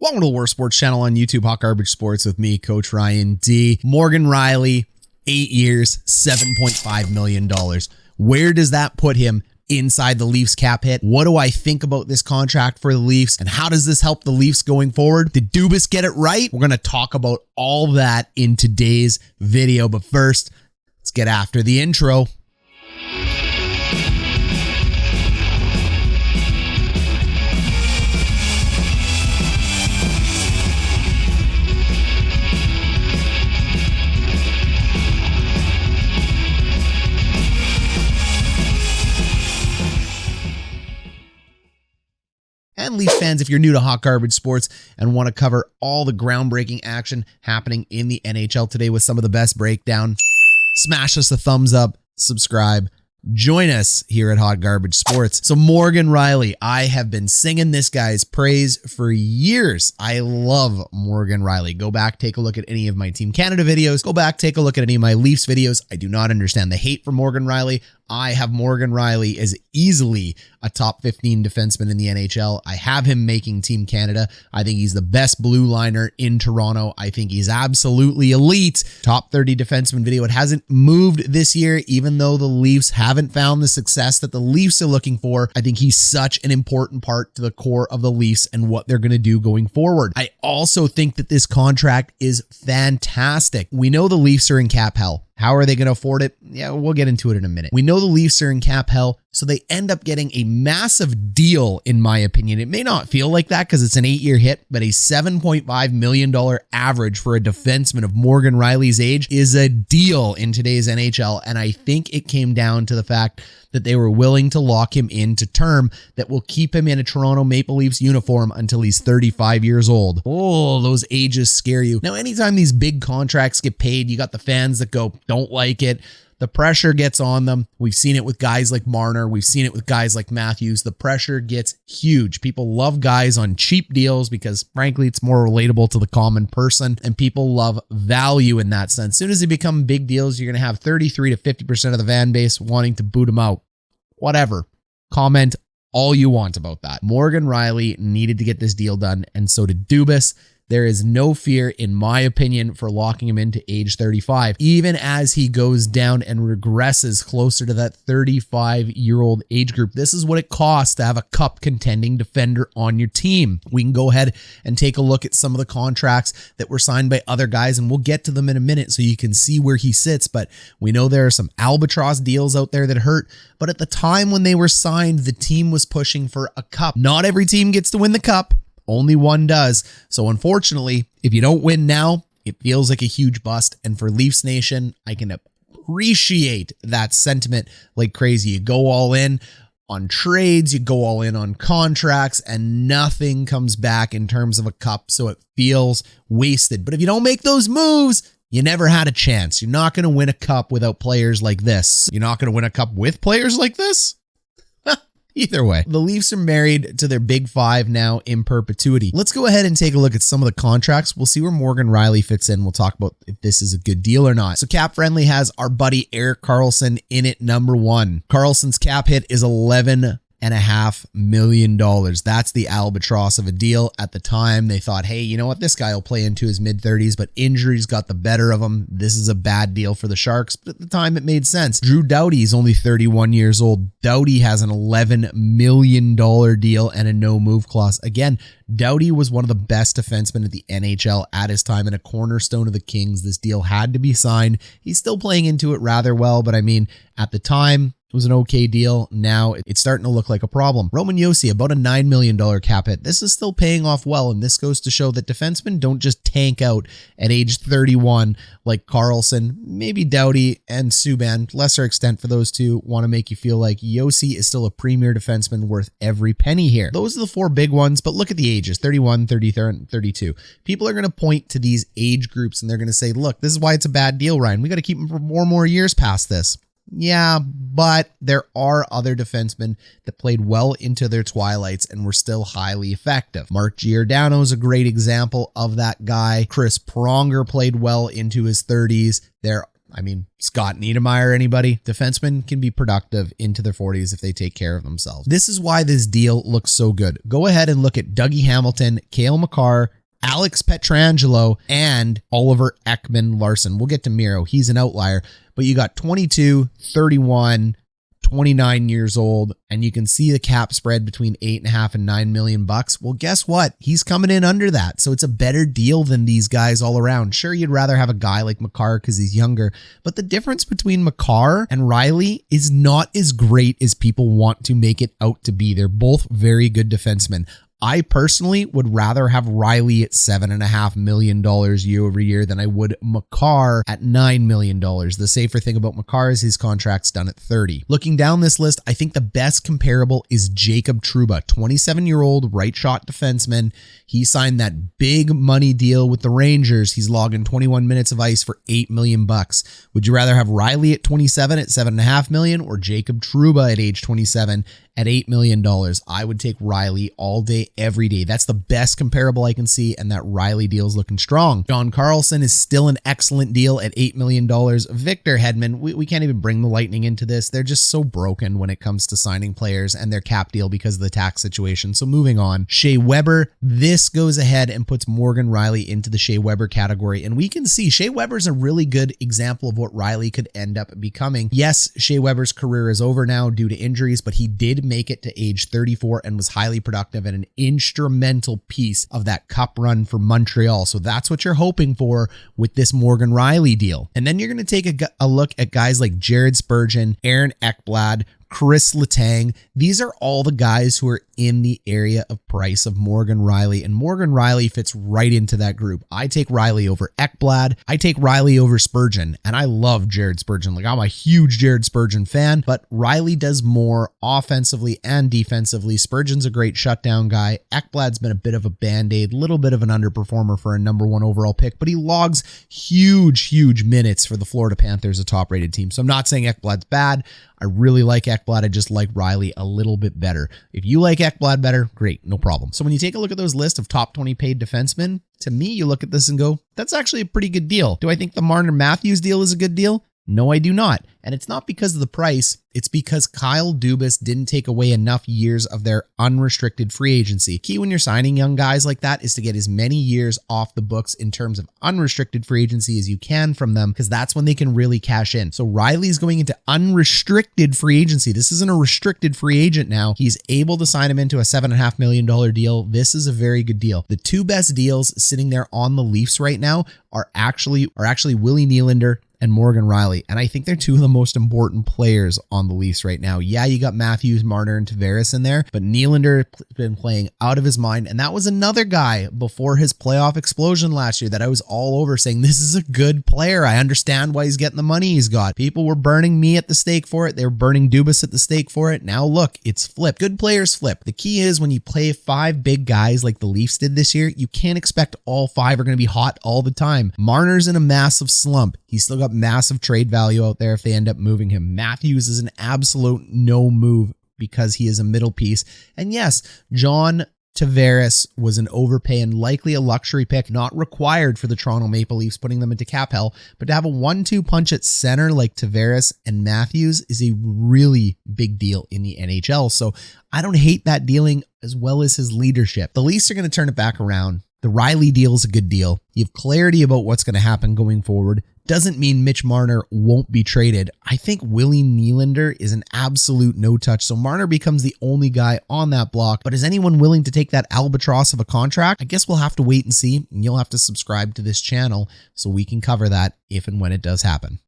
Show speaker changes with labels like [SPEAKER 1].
[SPEAKER 1] Welcome to the Worst Sports Channel on YouTube, Hot Garbage Sports with me, Coach Ryan D. Morgan Rielly, 8 years, $7.5 million. Where does that put him inside the Leafs cap hit? What do I think about this contract for the Leafs, and how does this help the Leafs going forward? Did Dubas get it right? We're going to talk about all that in today's video, but first, let's get after the intro. And Leafs fans, if you're new to Hot Garbage Sports and want to cover all the groundbreaking action happening in the NHL today with some of the best breakdown, smash us a thumbs up, subscribe, join us here at Hot Garbage Sports. So Morgan Rielly, I have been singing this guy's praise for years. I love Morgan Rielly. Go back, take a look at any of my Team Canada videos. Go back, take a look at any of my Leafs videos. I do not understand the hate for Morgan Rielly. I have Morgan Rielly as easily a top 15 defenseman in the NHL. I have him making Team Canada. I think he's the best blue liner in Toronto. I think he's absolutely elite. Top 30 defenseman video. It hasn't moved this year, even though the Leafs haven't found the success that the Leafs are looking for. I think he's such an important part to the core of the Leafs and what they're going to do going forward. I also think that this contract is fantastic. We know the Leafs are in cap hell. How are they going to afford it? Yeah, we'll get into it in a minute. We know the Leafs are in cap hell, so they end up getting a massive deal, in my opinion. It may not feel like that because it's an 8-year hit, but a $7.5 million average for a defenseman of Morgan Rielly's age is a deal in today's NHL, and I think it came down to the fact that they were willing to lock him into term that will keep him in a Toronto Maple Leafs uniform until he's 35 years old. Oh, those ages scare you. Now, anytime these big contracts get paid, you got the fans that go, don't like it. The pressure gets on them. We've seen it with guys like Marner. We've seen it with guys like Matthews. The pressure gets huge. People love guys on cheap deals because, frankly, it's more relatable to the common person, and people love value in that sense. As soon as they become big deals, you're going to have 33 to 50% of the fan base wanting to boot them out. Whatever. Comment all you want about that. Morgan Rielly needed to get this deal done, and so did Dubas. There is no fear, in my opinion, for locking him into age 35, even as he goes down and regresses closer to that 35-year-old age group. This is what it costs to have a cup contending defender on your team. We can go ahead and take a look at some of the contracts that were signed by other guys, and we'll get to them in a minute so you can see where he sits. But we know there are some albatross deals out there that hurt. But at the time when they were signed, the team was pushing for a cup. Not every team gets to win the cup. Only one does. So unfortunately, if you don't win now, it feels like a huge bust. And for Leafs Nation, I can appreciate that sentiment like crazy. You go all in on trades, you go all in on contracts, and nothing comes back in terms of a cup. So it feels wasted. But if you don't make those moves, you never had a chance. You're not going to win a cup without players like this. You're not going to win a cup with players like this? Either way, the Leafs are married to their big five now in perpetuity. Let's go ahead and take a look at some of the contracts. We'll see where Morgan Rielly fits in. We'll talk about if this is a good deal or not. So Cap Friendly has our buddy Erik Karlsson in it, number one. Karlsson's cap hit is $11.5 million. That's the albatross of a deal. At the time, they thought, hey, you know what? This guy will play into his mid-30s, but injuries got the better of him. This is a bad deal for the Sharks, but at the time, it made sense. Drew Doughty is only 31 years old. Doughty has an $11 million deal and a no-move clause. Again, Doughty was one of the best defensemen at the NHL at his time and a cornerstone of the Kings. This deal had to be signed. He's still playing into it rather well, but I mean, at the time, it was an okay deal. Now it's starting to look like a problem. Roman Josi, about a $9 million cap hit. This is still paying off well, and this goes to show that defensemen don't just tank out at age 31 like Karlsson, maybe Doughty and Subban, lesser extent for those two, want to make you feel like Josi is still a premier defenseman worth every penny here. Those are the four big ones, but look at the ages, 31, 30, 32. People are going to point to these age groups, and they're going to say, look, this is why it's a bad deal, Ryan. We got to keep him for more years past this. Yeah, but there are other defensemen that played well into their twilights and were still highly effective. Mark Giordano is a great example of that guy. Chris Pronger played well into his 30s. There I mean, Scott Niedermayer, anybody? Defensemen can be productive into their 40s if they take care of themselves. This is why this deal looks so good. Go ahead and look at Dougie Hamilton, Cale Makar, Alex Pietrangelo, and Oliver Ekman-Larsson. We'll get to Miro. He's an outlier. But you got 22, 31, 29 years old, and you can see the cap spread between $8.5 and $9 million bucks. Well, guess what? He's coming in under that. So it's a better deal than these guys all around. Sure, you'd rather have a guy like Makar because he's younger, but the difference between Makar and Rielly is not as great as people want to make it out to be. They're both very good defensemen. I personally would rather have Rielly at $7.5 million year over year than I would Makar at $9 million. The safer thing about Makar is his contract's done at 30. Looking down this list, I think the best comparable is Jacob Trouba, 27-year-old right shot defenseman. He signed that big money deal with the Rangers. He's logging 21 minutes of ice for $8 million bucks. Would you rather have Rielly at 27 at $7.5 million or Jacob Trouba at age 27 at $8 million? I would take Rielly all day, every day. That's the best comparable I can see, and that Rielly deal is looking strong. John Carlson is still an excellent deal at $8 million. Victor Hedman, we can't even bring the Lightning into this. They're just so broken when it comes to signing players and their cap deal because of the tax situation. So moving on. Shea Weber, this goes ahead and puts Morgan Rielly into the Shea Weber category, and we can see Shea Weber's a really good example of what Rielly could end up becoming. Yes, Shea Weber's career is over now due to injuries, but he did make it to age 34 and was highly productive and an instrumental piece of that cup run for Montreal. So that's what you're hoping for with this Morgan Rielly deal. And then you're going to take a look at guys like Jared Spurgeon, Aaron Ekblad, Chris Letang. These are all the guys who are in the area of price of Morgan Rielly, and Morgan Rielly fits right into that group. I take Rielly over Ekblad. I take Rielly over Spurgeon, and I love Jared Spurgeon. Like, I'm a huge Jared Spurgeon fan, but Rielly does more offensively and defensively. Spurgeon's a great shutdown guy. Ekblad's been a bit of a band-aid, little bit of an underperformer for a #1 overall pick, but he logs huge minutes for the Florida Panthers, a top-rated team. So I'm not saying Ekblad's bad. I really like Ekblad. I just like Rielly a little bit better. If you like Ekblad better, great, no problem. So when you take a look at those lists of top 20 paid defensemen, to me, you look at this and go, that's actually a pretty good deal. Do I think the Marner Matthews deal is a good deal? No, I do not. And it's not because of the price. It's because Kyle Dubas didn't take away enough years of their unrestricted free agency. Key when you're signing young guys like that is to get as many years off the books in terms of unrestricted free agency as you can from them, because that's when they can really cash in. So Rielly's going into unrestricted free agency. This isn't a restricted free agent now. He's able to sign him into a $7.5 million deal. This is a very good deal. The two best deals sitting there on the Leafs right now are actually Willie Nylander and Morgan Rielly. And I think they're two of the most important players on the Leafs right now. Yeah, you got Matthews, Marner, and Tavares in there, but Nylander has been playing out of his mind. And that was another guy before his playoff explosion last year that I was all over saying, this is a good player. I understand why he's getting the money he's got. People were burning me at the stake for it. They were burning Dubas at the stake for it. Now look, it's flipped. Good players flip. The key is when you play 5 big guys like the Leafs did this year, you can't expect all 5 are going to be hot all the time. Marner's in a massive slump. He's still got massive trade value out there if they end up moving him. Matthews is an absolute no move because he is a middle piece. And yes, John Tavares was an overpay and likely a luxury pick, not required for the Toronto Maple Leafs, putting them into cap hell. But to have a 1-2 punch at center like Tavares and Matthews is a really big deal in the NHL. So I don't hate that dealing as well as his leadership. The Leafs are going to turn it back around. The Rielly deal is a good deal. You have clarity about what's going to happen going forward. Doesn't mean Mitch Marner won't be traded. I think Willie Nylander is an absolute no-touch, so Marner becomes the only guy on that block. But is anyone willing to take that albatross of a contract? I guess we'll have to wait and see, and you'll have to subscribe to this channel so we can cover that if and when it does happen.